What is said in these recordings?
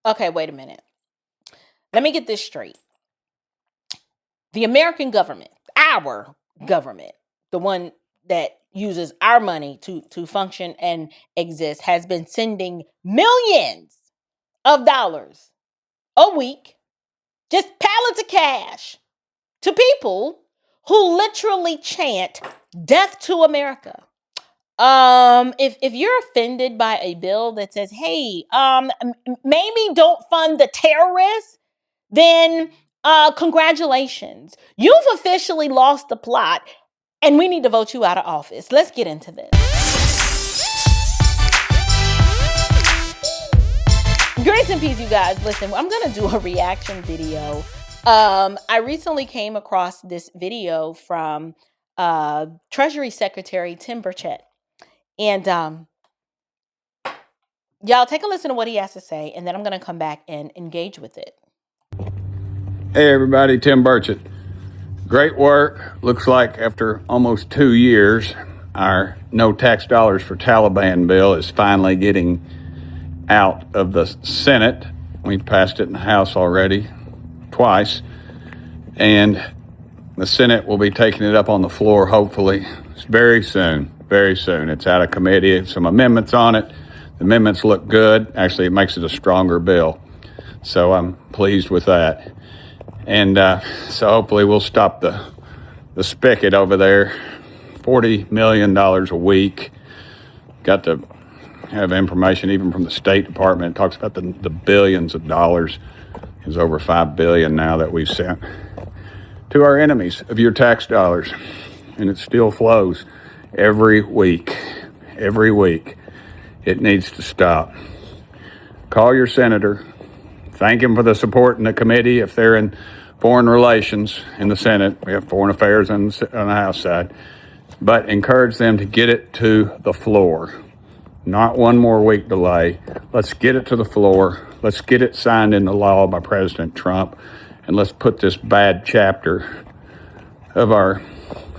Okay, wait a minute. Let me get this straight. The American government, our government, the one that uses our money to function and exist, has been sending millions of dollars a week, just pallets of cash, to people who literally chant death to America. If you're offended by a bill that says, hey, maybe don't fund the terrorists, then congratulations. You've officially lost the plot and we need to vote you out of office. Let's get into this. Grace and peace, you guys. Listen, I'm going to do a reaction video. I recently came across this video from Treasury Secretary Tim Burchett. And y'all take a listen to what he has to say, and then I'm going to come back and engage with it. Hey everybody, Tim Burchett. Great work. Looks like after almost 2 years, our No Tax Dollars for Taliban bill is finally getting out of the Senate. We passed it in the House already twice, and the Senate will be taking it up on the floor hopefully very soon. It's out of committee, some amendments on it. The amendments look good. Actually, it makes it a stronger bill. So I'm pleased with that. And so hopefully we'll stop the spigot over there. $40 million a week. Got to have information even from the State Department. It talks about the billions of dollars. There's over $5 billion now that we've sent to our enemies of your tax dollars. And it still flows every week. Every week. It needs to stop. Call your senator. Thank him for the support in the committee. If they're in foreign relations in the Senate, we have foreign affairs on the House side. But encourage them to get it to the floor. Not one more week delay. Let's get it to the floor. Let's get it signed into law by President Trump. And let's put this bad chapter of our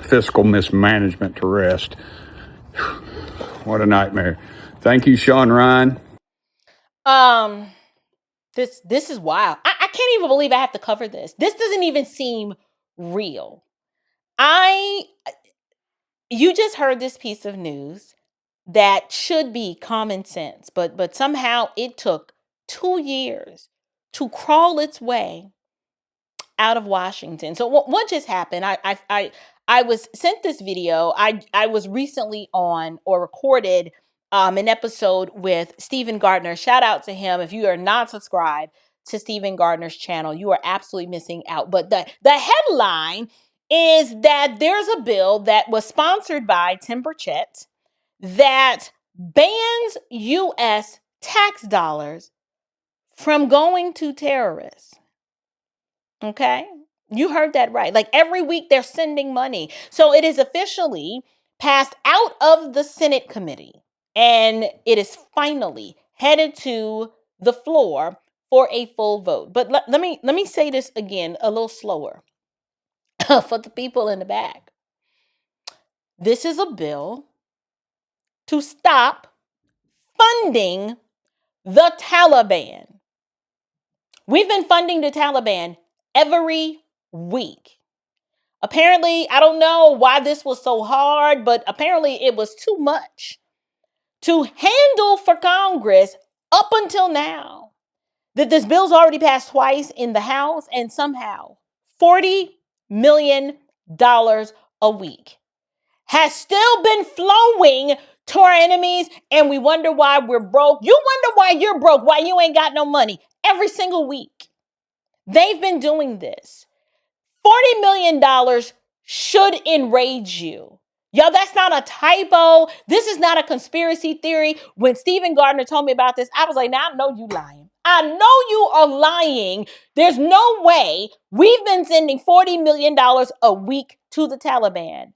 fiscal mismanagement to rest. What a nightmare. Thank you, Sean Ryan. This is wild. I can't even believe I have to cover this. This doesn't even seem real. You just heard this piece of news that should be common sense, but somehow it took 2 years to crawl its way out of Washington. So what just happened? I was sent this video. I was recently on or recorded an episode with Stephen Gardner. Shout out to him. If you are not subscribed to Stephen Gardner's channel, you are absolutely missing out. But the headline is that there's a bill that was sponsored by Tim Burchett that bans U.S. tax dollars from going to terrorists. Okay? You heard that right. Like every week they're sending money. So it is officially passed out of the Senate committee. And it is finally headed to the floor for a full vote. But let me say this again a little slower for the people in the back. This is a bill to stop funding the Taliban. We've been funding the Taliban every week. Apparently, I don't know why this was so hard, but apparently it was too much to handle for Congress up until now. That this bill's already passed twice in the House, and somehow $40 million a week has still been flowing to our enemies, and we wonder why we're broke. You wonder why you're broke, why you ain't got no money. Every single week. They've been doing this. $40 million should enrage you. Y'all, that's not a typo. This is not a conspiracy theory. When Stephen Gardner told me about this, I was like, now I know you lying. I know you are lying. There's no way we've been sending $40 million a week to the Taliban.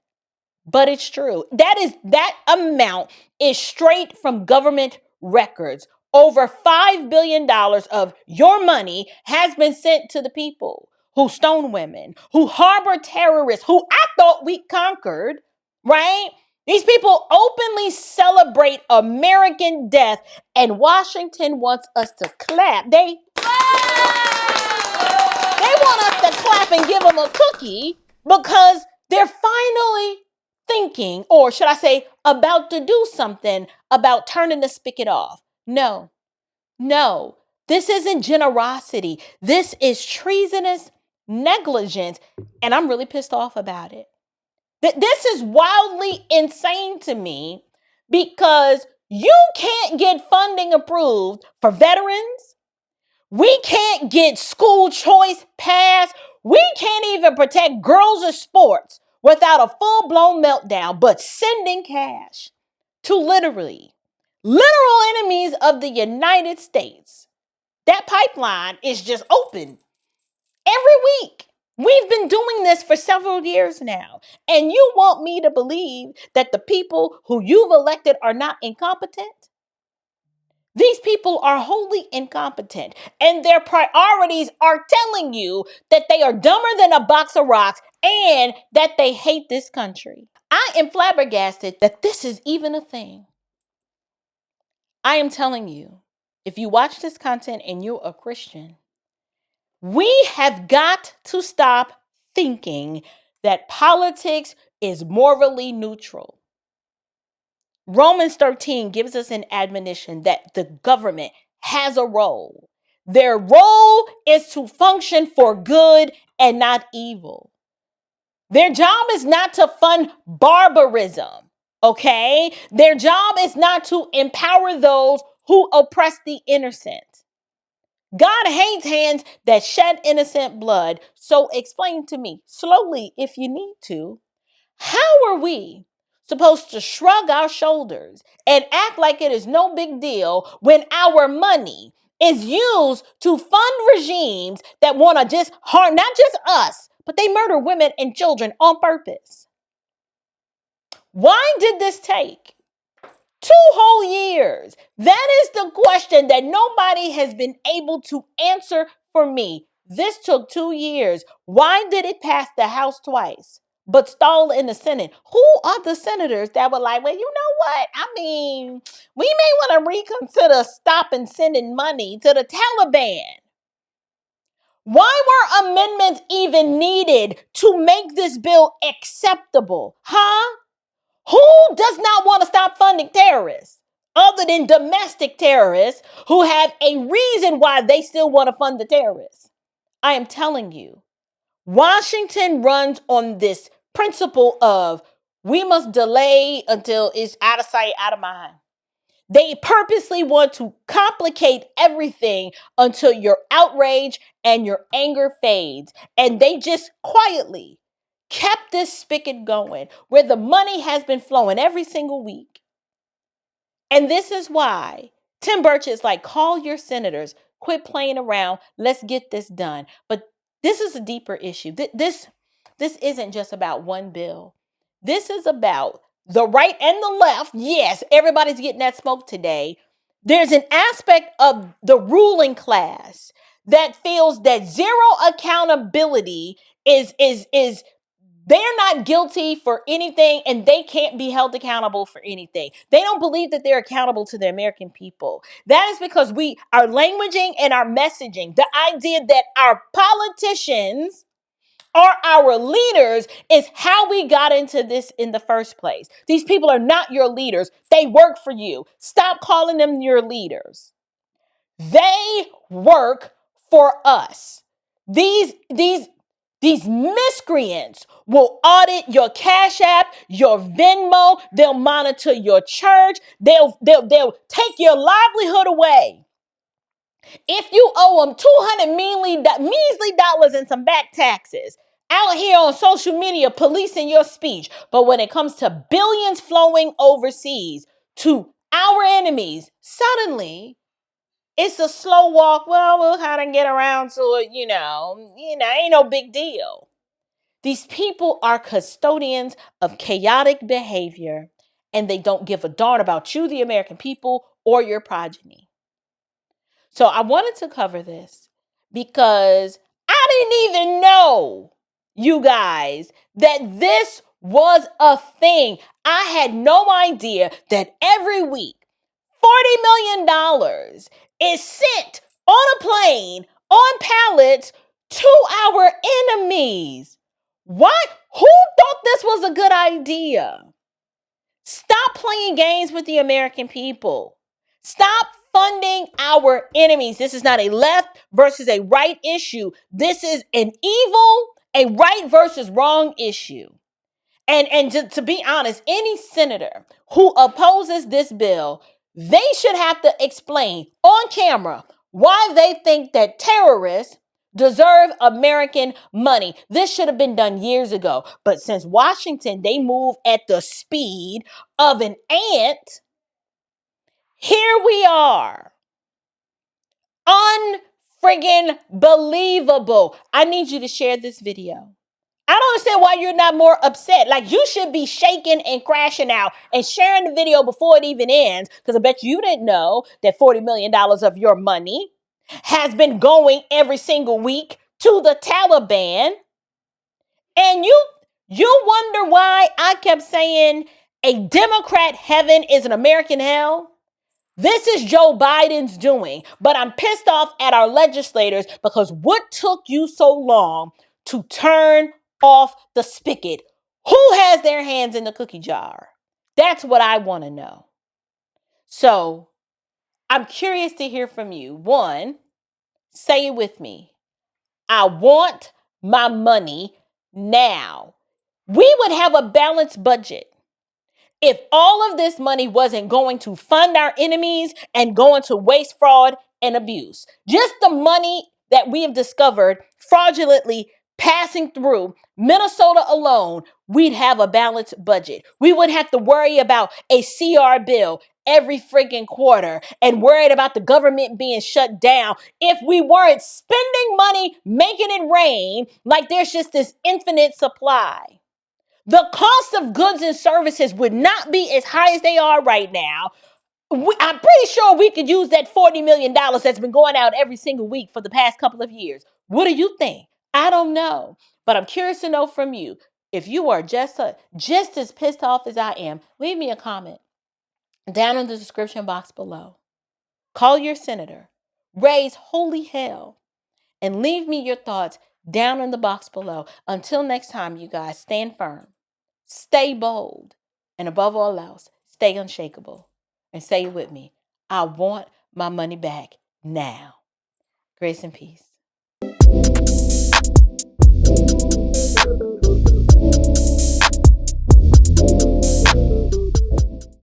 But it's true. That amount is straight from government records. Over $5 billion of your money has been sent to the people who stone women, who harbor terrorists, who I thought we conquered, right? These people openly celebrate American death, and Washington wants us to clap. They want us to clap and give them a cookie because they're finally thinking, or should I say, about to do something about turning the spigot off. No, no, this isn't generosity. This is treasonous negligence, and I'm really pissed off about it. This is wildly insane to me because you can't get funding approved for veterans. We can't get school choice passed. We can't even protect girls in sports without a full-blown meltdown, but sending cash to literal enemies of the United States. That pipeline is just open every week. We've been doing this for several years now. And you want me to believe that the people who you've elected are not incompetent? These people are wholly incompetent, and their priorities are telling you that they are dumber than a box of rocks and that they hate this country. I am flabbergasted that this is even a thing. I am telling you, if you watch this content and you're a Christian, we have got to stop thinking that politics is morally neutral. Romans 13 gives us an admonition that the government has a role. Their role is to function for good and not evil. Their job is not to fund barbarism, okay? Their job is not to empower those who oppress the innocent. God hates hands that shed innocent blood. So explain to me slowly, if you need to, how are we supposed to shrug our shoulders and act like it is no big deal when our money is used to fund regimes that want to just harm not just us, but they murder women and children on purpose? Why did this take 2 whole years? That is the question that nobody has been able to answer for me. This took 2 years. Why did it pass the House twice, but stall in the Senate? Who are the senators that were like, well, you know what? I mean, we may want to reconsider stopping sending money to the Taliban. Why were amendments even needed to make this bill acceptable? Huh? Who does not want to stop funding terrorists other than domestic terrorists who have a reason why they still want to fund the terrorists? I am telling you, Washington runs on this principle of we must delay until it's out of sight, out of mind. They purposely want to complicate everything until your outrage and your anger fades. And they just quietly kept this spigot going where the money has been flowing every single week. And this is why Tim Burchett is like, call your senators, quit playing around, let's get this done. But this is a deeper issue. This isn't just about one bill. This is about the right and the left. Yes, everybody's getting that smoke today. There's an aspect of the ruling class that feels that zero accountability is they're not guilty for anything and they can't be held accountable for anything. They don't believe that they're accountable to the American people. That is because our languaging and our messaging, the idea that our politicians are our leaders is how we got into this in the first place. These people are not your leaders. They work for you. Stop calling them your leaders. They work for us. These miscreants will audit your Cash App, your Venmo. They'll monitor your church. They'll take your livelihood away. If you owe them 200 measly dollars and some back taxes, out here on social media policing your speech. But when it comes to billions flowing overseas to our enemies, suddenly it's a slow walk. Well, we'll kind of get around to it, ain't no big deal. These people are custodians of chaotic behavior, and they don't give a darn about you, the American people, or your progeny. So I wanted to cover this because I didn't even know, you guys, that this was a thing. I had no idea that every week $40 million is sent on a plane, on pallets, to our enemies. What? Who thought this was a good idea? Stop playing games with the American people. Stop funding our enemies. This is not a left versus a right issue. This is an evil, a right versus wrong issue. And to be honest, any senator who opposes this bill, they should have to explain on camera why they think that terrorists deserve American money. This should have been done years ago. But since Washington, they move at the speed of an ant, here we are. Unfriggin' believable. I need you to share this video. I don't understand why you're not more upset. Like, you should be shaking and crashing out and sharing the video before it even ends. Because I bet you didn't know that $40 million of your money has been going every single week to the Taliban. And you wonder why I kept saying a Democrat heaven is an American hell? This is Joe Biden's doing, but I'm pissed off at our legislators because what took you so long to turn off the spigot? Who has their hands in the cookie jar? That's what I want to know. So I'm curious to hear from you. One, say it with me. I want my money now. We would have a balanced budget if all of this money wasn't going to fund our enemies and going to waste, fraud, and abuse. Just the money that we have discovered fraudulently passing through Minnesota alone, we'd have a balanced budget. We wouldn't have to worry about a CR bill every freaking quarter and worried about the government being shut down if we weren't spending money, making it rain like there's just this infinite supply. The cost of goods and services would not be as high as they are right now. I'm pretty sure we could use that $40 million that's been going out every single week for the past couple of years. What do you think? I don't know, but I'm curious to know from you. If you are just as pissed off as I am, leave me a comment down in the description box below. Call your senator, raise holy hell, and leave me your thoughts down in the box below. Until next time, you guys, stand firm. Stay bold, and above all else, stay unshakable. And say it with me. I want my money back now. Grace and peace.